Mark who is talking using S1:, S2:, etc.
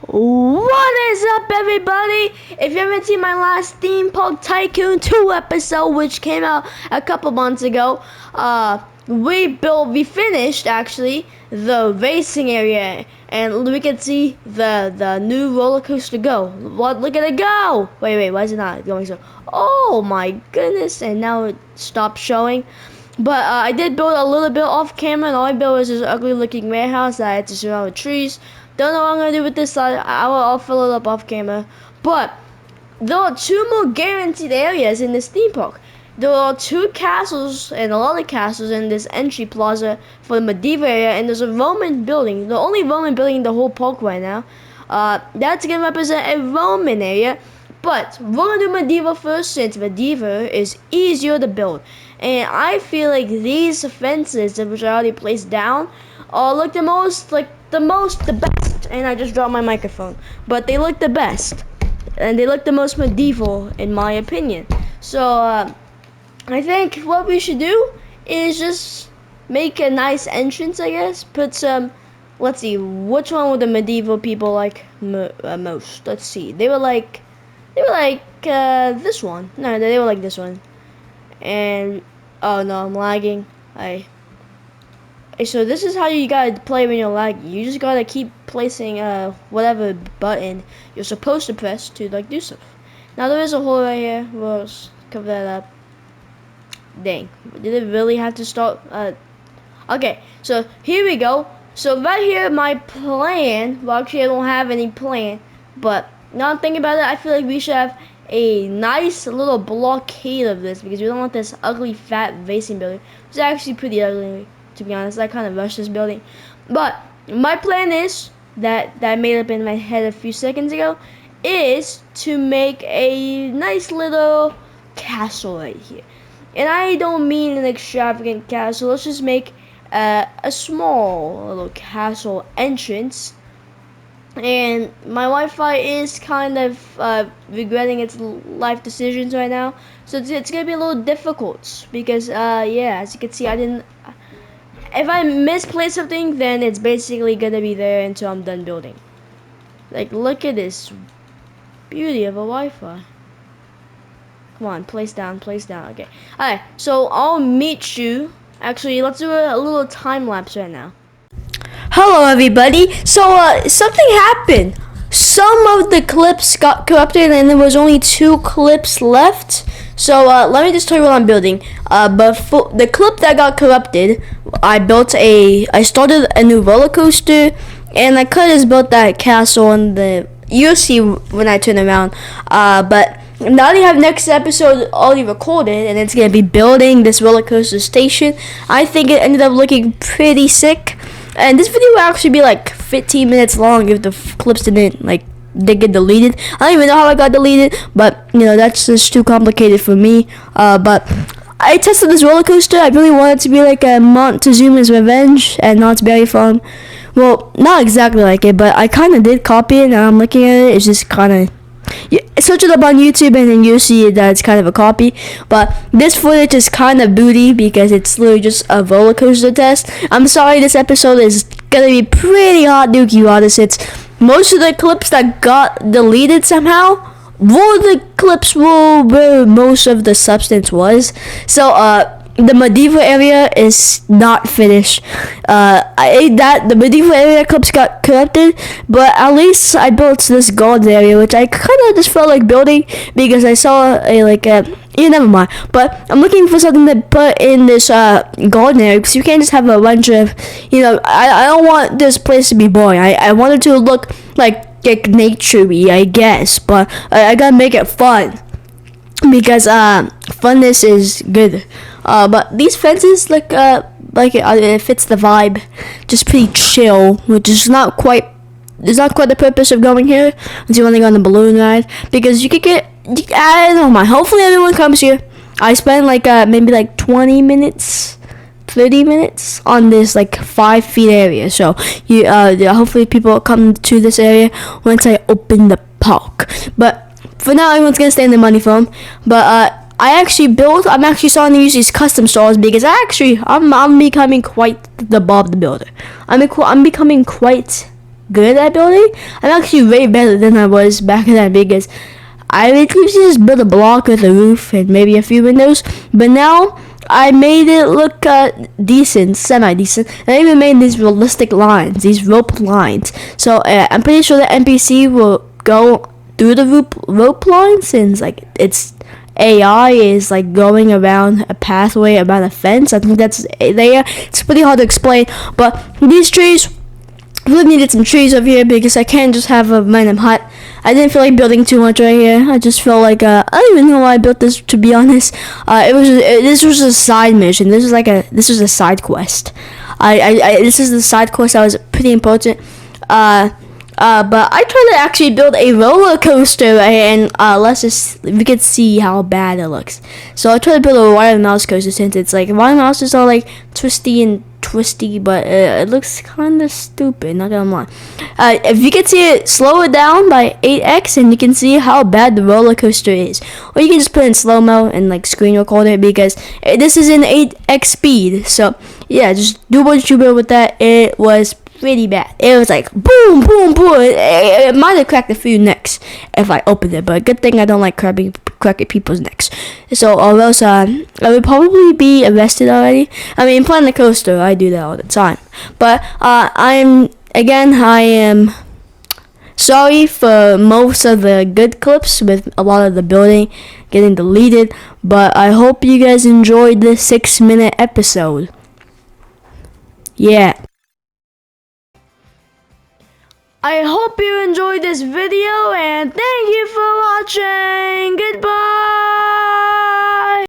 S1: What is up, everybody? If you haven't seen my last Theme Park Tycoon 2 episode, which came out a couple months ago, we finished actually the racing area, and we can see the new roller coaster go. What? Look at it go! Wait, why is it not going so? Oh my goodness! And now it stopped showing. But I did build a little bit off camera, and all I built was this ugly looking warehouse that I had to surround with trees. Don't know what I'm gonna do with this side. I'll fill it up off camera. But there are two more guaranteed areas in this theme park. There are two castles and a lot of castles in this entry plaza for the medieval area, and there's a Roman building, the only Roman building in the whole park right now. That's gonna represent a Roman area. But we're gonna do medieval first, since medieval is easier to build. And I feel like these fences, which I already placed down, look the best. And I just dropped my microphone. But they look the best. And they look the most medieval, in my opinion. So, I think what we should do is just make a nice entrance, I guess. Put some, let's see, which one would the medieval people like most? Let's see. They were like this one. No, they were like this one. And oh no, I'm lagging. So this is how you gotta play when you're lagging. You just gotta keep placing whatever button you're supposed to press to like do stuff. Now there is a hole right here. We'll cover that up. Dang, did it really have to start? Okay, so here we go. So right here, my plan. Well, actually, I don't have any plan, but now I'm thinking about it, I feel like we should have a nice little blockade of this, because we don't want this ugly fat racing building. It's actually pretty ugly, to be honest. I kind of rushed this building. But my plan is, that I made up in my head a few seconds ago, is to make a nice little castle right here. And I don't mean an extravagant castle. Let's just make a small little castle entrance. And my Wi-Fi is kind of regretting its life decisions right now, so it's gonna be a little difficult, because yeah, as you can see, if I misplace something, then it's basically gonna be there until I'm done building. Like, look at this beauty of a Wi-Fi. Come on, place down. Okay, alright, so I'll meet you. Actually, let's do a little time lapse right now. Hello, everybody. So, something happened. Some of the clips got corrupted, and there was only 2 clips left. So, let me just tell you what I'm building. But for the clip that got corrupted, I started a new roller coaster, and I could have built that castle, and you'll see when I turn around. But now they have next episode already recorded, and it's gonna be building this roller coaster station. I think it ended up looking pretty sick. And this video will actually be like 15 minutes long if the clips didn't get deleted. I don't even know how I got deleted, but you know, that's just too complicated for me. But I tested this roller coaster. I really wanted it to be like a Montezuma's Revenge and Knott's Berry Farm. Well, not exactly like it, but I kind of did copy it, and I'm looking at it. It's just kind of, search it up on YouTube, and then you'll see that it's kind of a copy. But this footage is kind of booty, because it's literally just a roller coaster test. I'm sorry, this episode is gonna be pretty hot dookie honest. It's most of the clips that got deleted somehow were the clips where most of the substance was. So the medieval area is not finished. The medieval area clips got corrupted, but at least I built this garden area, which I kind of just felt like building, because I saw never mind. But I'm looking for something to put in this garden area, because you can't just have a bunch of, I don't want this place to be boring. I want it to look like nature-y, I guess, but I gotta make it fun, because funness is good. But these fences it fits the vibe, just pretty chill, which is not quite the purpose of going here. Until you want to go on the balloon ride, because you could I don't mind. Hopefully everyone comes here. I spend maybe 20 minutes, 30 minutes on this 5 feet area. So hopefully people come to this area once I open the park. But for now, everyone's gonna stay in the money farm. But I'm actually starting to use these custom stars, because I'm becoming quite the Bob the Builder. I'm becoming quite good at building. I'm actually way better than I was back then because I would usually just build a block with a roof and maybe a few windows. But now I made it look decent, semi-decent. And I even made these realistic lines, these rope lines. So I'm pretty sure the NPC will go through the rope lines, since like it's AI is like going around a pathway around a fence. I think that's there. It's pretty hard to explain, but these trees, really needed some trees over here because I can't just have a random hut. I didn't feel like building too much right here. I just felt like I don't even know why I built this, to be honest. This was a side mission. This was a side quest. This is the side quest that was pretty important. But I tried to actually build a roller coaster right here, and we could see how bad it looks. So I tried to build a water mouse coaster, since it's like water mouses are like twisty, but it looks kind of stupid, not gonna lie. If you can see it, slow it down by 8x, and you can see how bad the roller coaster is. Or you can just put it in slow-mo and like screen record it, because this is in 8x speed. So yeah, just do what you will with that. It was pretty bad. It was like boom, boom, boom. It might have cracked a few necks if I opened it, but good thing I don't like cracking people's necks. So, or else I would probably be arrested already. I mean, playing the coaster, I do that all the time. But I am sorry for most of the good clips with a lot of the building getting deleted. But I hope you guys enjoyed this 6-minute episode. Yeah. I hope you enjoyed this video, and thank you for watching. Goodbye.